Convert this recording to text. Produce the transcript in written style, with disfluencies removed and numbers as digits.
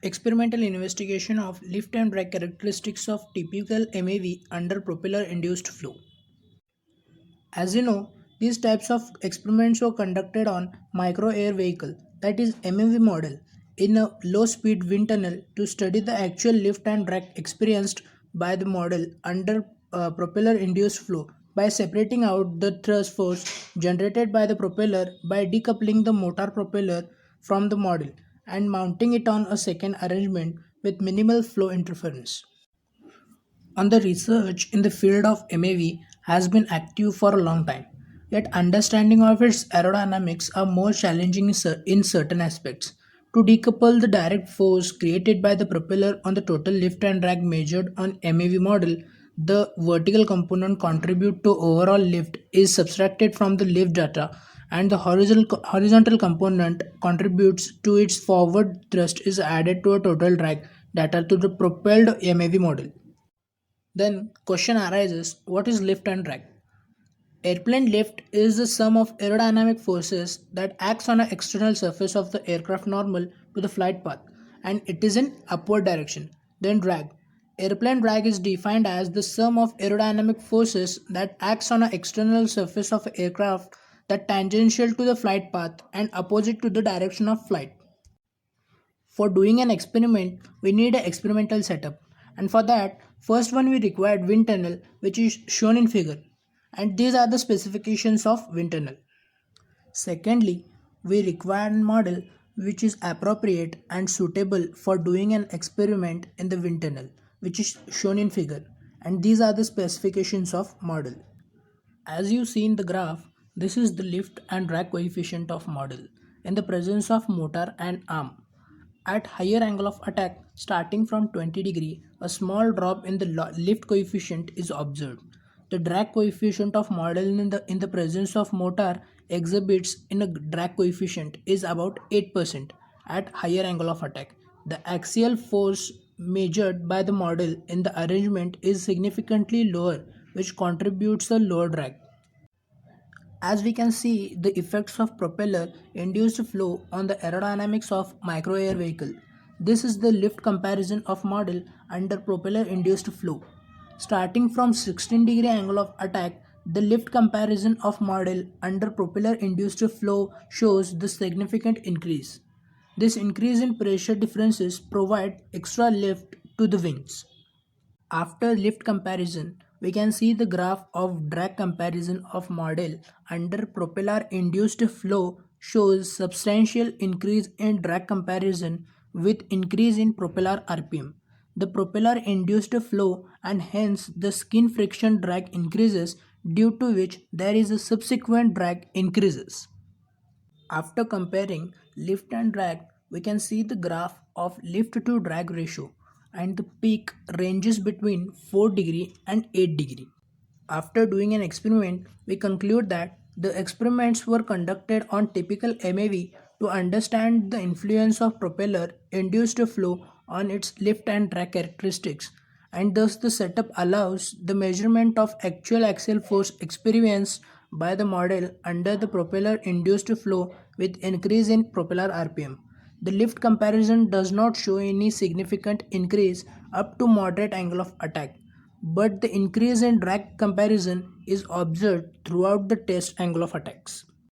Experimental investigation of lift and drag characteristics of typical MAV under propeller induced flow. As you know, these types of experiments were conducted on micro air vehicle, that is MAV model, in a low speed wind tunnel to study the actual lift and drag experienced by the model under propeller induced flow by separating out the thrust force generated by the propeller by decoupling the motor propeller from the model and mounting it on a second arrangement with minimal flow interference. On the research in the field of MAV has been active for a long time, yet understanding of its aerodynamics are more challenging in certain aspects. To decouple the direct force created by the propeller on the total lift and drag measured on MAV model, the vertical component contribute to overall lift is subtracted from the lift data and the horizontal component contributes to its forward thrust is added to a total drag data to the propelled MAV model. Then question arises, what is lift and drag? Airplane lift is the sum of aerodynamic forces that acts on an external surface of the aircraft normal to the flight path and it is in upward direction. Then drag. Airplane drag is defined as the sum of aerodynamic forces that acts on an external surface of an aircraft that tangential to the flight path and opposite to the direction of flight. For doing an experiment, we need an experimental setup. And for that, first one we required wind tunnel which is shown in figure. And these are the specifications of wind tunnel. Secondly, we required a model which is appropriate and suitable for doing an experiment in the wind tunnel which is shown in figure. And these are the specifications of model. As you see in the graph, this is the lift and drag coefficient of model in the presence of motor and arm. At higher angle of attack starting from 20°, a small drop in the lift coefficient is observed. The drag coefficient of model in the presence of motor exhibits in a drag coefficient is about 8% at higher angle of attack. The axial force measured by the model in the arrangement is significantly lower, which contributes a lower drag. As we can see the effects of propeller induced flow on the aerodynamics of micro air vehicle. This is the lift comparison of model under propeller induced flow. Starting from 16° angle of attack, the lift comparison of model under propeller induced flow shows the significant increase. This increase in pressure differences provide extra lift to the wings. After lift comparison, we can see the graph of drag comparison of model under propeller induced flow shows substantial increase in drag comparison with increase in propeller RPM. The propeller induced flow and hence the skin friction drag increases, due to which there is a subsequent drag increases. After comparing lift and drag, we can see the graph of lift to drag ratio and the peak ranges between 4° and 8°. After doing an experiment, we conclude that the experiments were conducted on typical MAV to understand the influence of propeller induced flow on its lift and drag characteristics, and thus the setup allows the measurement of actual axial force experienced by the model under the propeller induced flow with increase in propeller RPM. The lift comparison does not show any significant increase up to moderate angle of attack, but the increase in drag comparison is observed throughout the test angle of attacks.